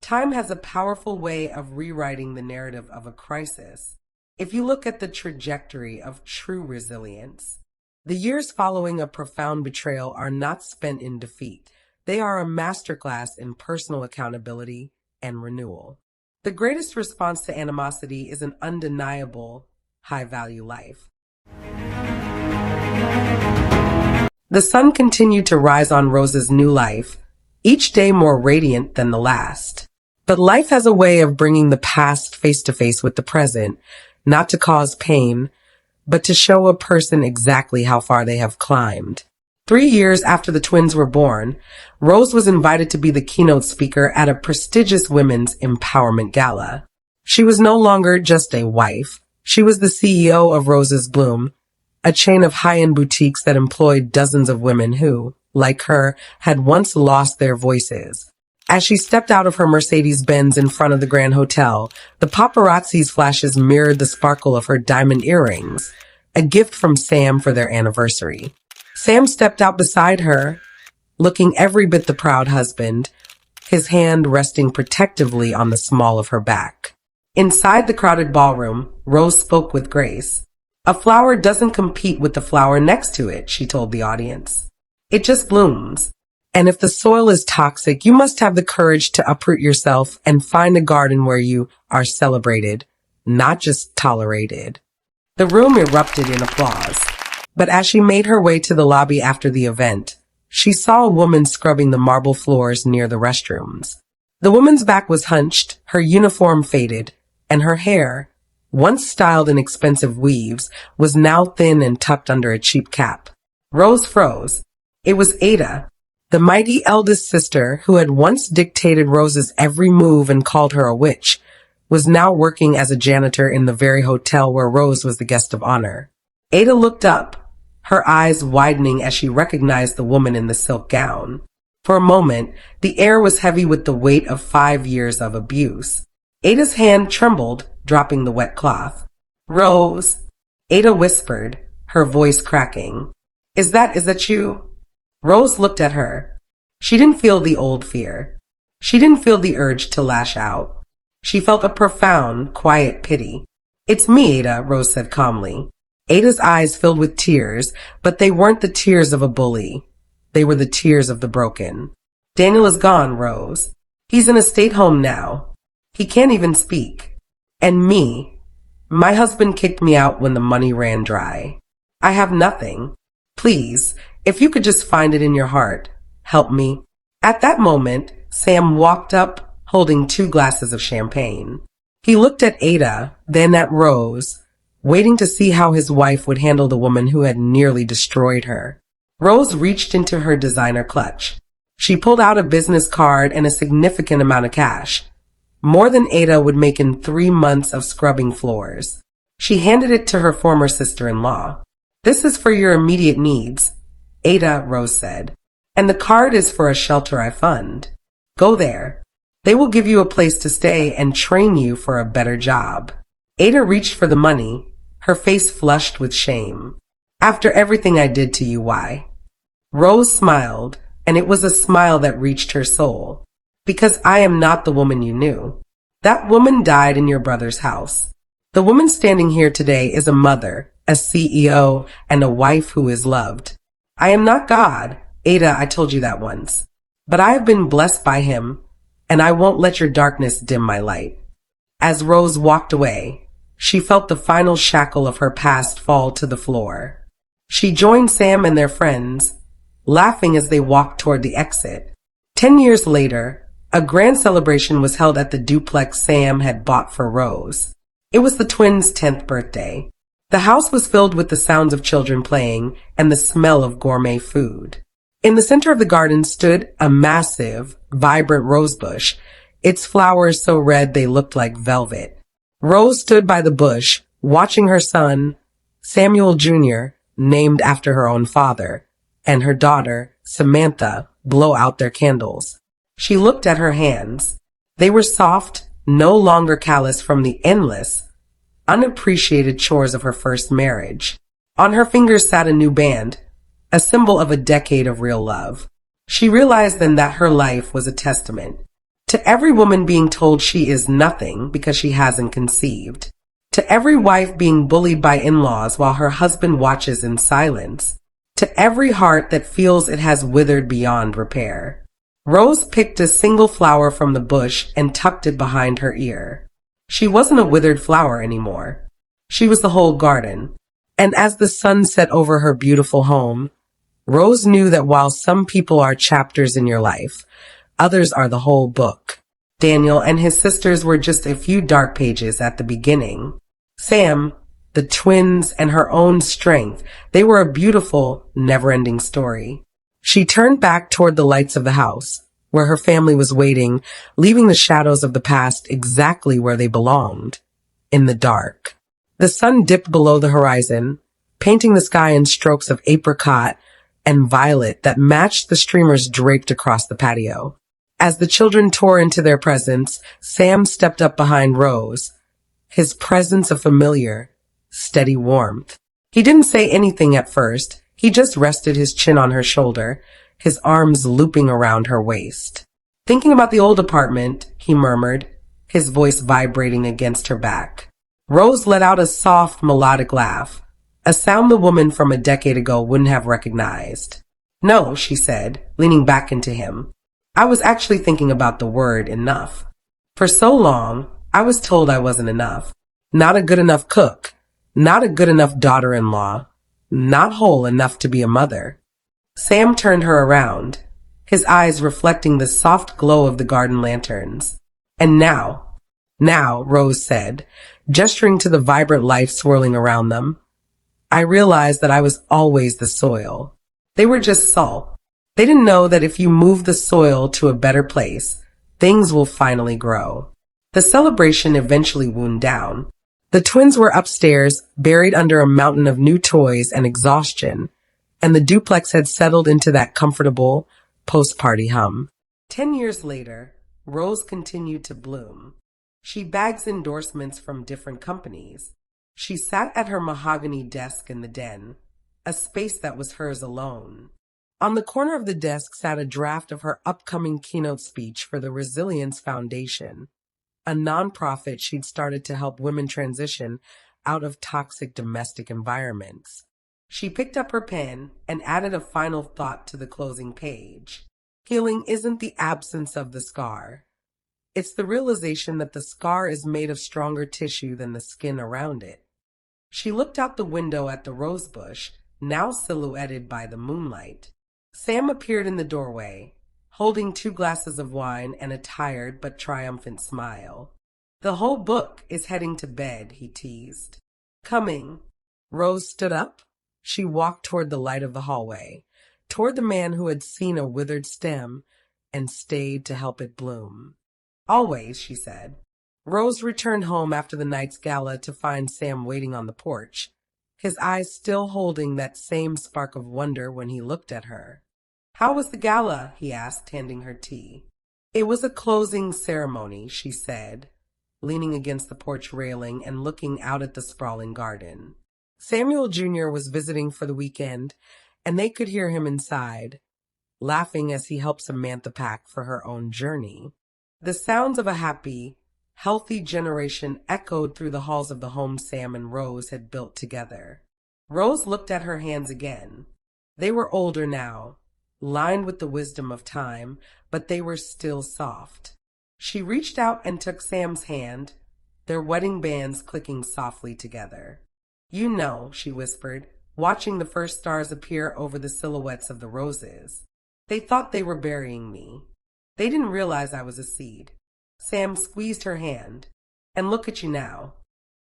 Time has a powerful way of rewriting the narrative of a crisis. If you look at the trajectory of true resilience, the years following a profound betrayal are not spent in defeat. They are a masterclass in personal accountability and renewal. The greatest response to animosity is an undeniable, high-value life. The sun continued to rise on Rose's new life, each day more radiant than the last. But life has a way of bringing the past face to face with the present, not to cause pain, but to show a person exactly how far they have climbed. 3 years after the twins were born, Rose was invited to be the keynote speaker at a prestigious women's empowerment gala. She was no longer just a wife. She was the CEO of Rose's Bloom, a chain of high-end boutiques that employed dozens of women who, like her, had once lost their voices. As she stepped out of her Mercedes-Benz in front of the Grand Hotel, the paparazzi's flashes mirrored the sparkle of her diamond earrings, a gift from Sam for their anniversary. Sam stepped out beside her, looking every bit the proud husband, his hand resting protectively on the small of her back. Inside the crowded ballroom, Rose spoke with grace. "A flower doesn't compete with the flower next to it," she told the audience. "It just blooms. And if the soil is toxic, you must have the courage to uproot yourself and find a garden where you are celebrated, not just tolerated." The room erupted in applause. But as she made her way to the lobby after the event, she saw a woman scrubbing the marble floors near the restrooms. The woman's back was hunched, her uniform faded, and her hair, once styled in expensive weaves, was now thin and tucked under a cheap cap. Rose froze. It was Ada, the mighty eldest sister who had once dictated Rose's every move and called her a witch, was now working as a janitor in the very hotel where Rose was the guest of honor. Ada looked up, her eyes widening as she recognized the woman in the silk gown. For a moment, the air was heavy with the weight of 5 years of abuse. Ada's hand trembled, dropping the wet cloth. "Rose," Ada whispered, her voice cracking. Is that you?" Rose looked at her. She didn't feel the old fear. She didn't feel the urge to lash out. She felt a profound, quiet pity. "It's me, Ada," Rose said calmly. Ada's eyes filled with tears, but they weren't the tears of a bully. They were the tears of the broken. "Daniel is gone, Rose. He's in a state home now. He can't even speak. And me, my husband kicked me out when the money ran dry. I have nothing. Please, if you could just find it in your heart, help me." At that moment, Sam walked up, holding 2 glasses of champagne. He looked at Ada, then at Rose, waiting to see how his wife would handle the woman who had nearly destroyed her. Rose reached into her designer clutch. She pulled out a business card and a significant amount of cash, more than Ada would make in 3 months of scrubbing floors. She handed it to her former sister-in-law. "This is for your immediate needs, Ada," Rose said. "And the card is for a shelter I fund. Go there. They will give you a place to stay and train you for a better job." Ada reached for the money, her face flushed with shame. "After everything I did to you, why?" Rose smiled, and it was a smile that reached her soul. "Because I am not the woman you knew. That woman died in your brother's house. The woman standing here today is a mother, a CEO, and a wife who is loved. I am not God, Ada, I told you that once. But I have been blessed by him, and I won't let your darkness dim my light." As Rose walked away, she felt the final shackle of her past fall to the floor. She joined Sam and their friends, laughing as they walked toward the exit. 10 years later, a grand celebration was held at the duplex Sam had bought for Rose. It was the twins' 10th birthday. The house was filled with the sounds of children playing and the smell of gourmet food. In the center of the garden stood a massive, vibrant rose bush, its flowers so red they looked like velvet. Rose stood by the bush, watching her son, Samuel Jr., named after her own father, and her daughter, Samantha, blow out their candles. She looked at her hands. They were soft, no longer callous from the endless, unappreciated chores of her first marriage. On her fingers sat a new band, a symbol of a decade of real love. She realized then that her life was a testament. To every woman being told she is nothing because she hasn't conceived. To every wife being bullied by in-laws while her husband watches in silence. To every heart that feels it has withered beyond repair. Rose picked a single flower from the bush and tucked it behind her ear. She wasn't a withered flower anymore. She was the whole garden. And as the sun set over her beautiful home, Rose knew that while some people are chapters in your life, others are the whole book. Daniel and his sisters were just a few dark pages at the beginning. Sam, the twins, and her own strength, they were a beautiful, never-ending story. She turned back toward the lights of the house, where her family was waiting, leaving the shadows of the past exactly where they belonged, in the dark. The sun dipped below the horizon, painting the sky in strokes of apricot and violet that matched the streamers draped across the patio. As the children tore into their presents, Sam stepped up behind Rose, his presence a familiar, steady warmth. He didn't say anything at first. He just rested his chin on her shoulder, his arms looping around her waist. Thinking about the old apartment, he murmured, his voice vibrating against her back. Rose let out a soft, melodic laugh, a sound the woman from a decade ago wouldn't have recognized. No, she said, leaning back into him. I was actually thinking about the word enough. For so long, I was told I wasn't enough. Not a good enough cook. Not a good enough daughter-in-law. Not whole enough to be a mother. Sam turned her around, his eyes reflecting the soft glow of the garden lanterns. And now, Rose said, gesturing to the vibrant life swirling around them, I realized that I was always the soil. They were just salt. They didn't know that if you move the soil to a better place, things will finally grow. The celebration eventually wound down. The twins were upstairs, buried under a mountain of new toys and exhaustion, and the duplex had settled into that comfortable post-party hum. 10 years later, Rose continued to bloom. She bags endorsements from different companies. She sat at her mahogany desk in the den, a space that was hers alone. On the corner of the desk sat a draft of her upcoming keynote speech for the Resilience Foundation, a nonprofit she'd started to help women transition out of toxic domestic environments. She picked up her pen and added a final thought to the closing page. Healing isn't the absence of the scar. It's the realization that the scar is made of stronger tissue than the skin around it. She looked out the window at the rose bush, now silhouetted by the moonlight. Sam appeared in the doorway, holding 2 glasses of wine and a tired but triumphant smile. The whole book is heading to bed, he teased. Coming. Rose stood up. She walked toward the light of the hallway, toward the man who had seen a withered stem and stayed to help it bloom. Always, she said. Rose returned home after the night's gala to find Sam waiting on the porch, his eyes still holding that same spark of wonder when he looked at her. How was the gala? He asked, handing her tea. It was a closing ceremony, she said, leaning against the porch railing and looking out at the sprawling garden. Samuel Jr. was visiting for the weekend, and they could hear him inside, laughing as he helped Samantha pack for her own journey. The sounds of a happy, healthy generation echoed through the halls of the home Sam and Rose had built together. Rose looked at her hands again. They were older now, lined with the wisdom of time, but they were still soft. She reached out and took Sam's hand, their wedding bands clicking softly together. You know, she whispered, watching the first stars appear over the silhouettes of the roses. They thought they were burying me. They didn't realize I was a seed. Sam squeezed her hand. And look at you now.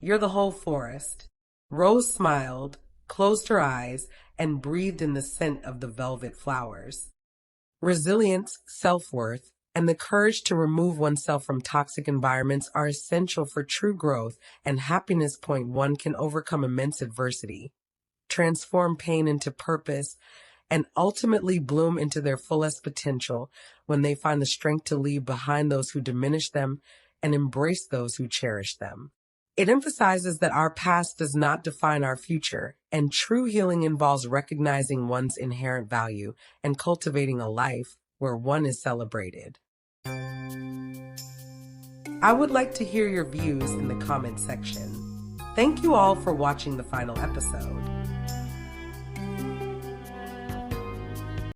You're the whole forest. Rose smiled, closed her eyes, and breathed in the scent of the velvet flowers. Resilience, self-worth, and the courage to remove oneself from toxic environments are essential for true growth and happiness. One can overcome immense adversity, transform pain into purpose, and ultimately bloom into their fullest potential when they find the strength to leave behind those who diminish them and embrace those who cherish them. It emphasizes that our past does not define our future, and true healing involves recognizing one's inherent value and cultivating a life where one is celebrated. I would like to hear your views in the comment section. Thank you all for watching the final episode.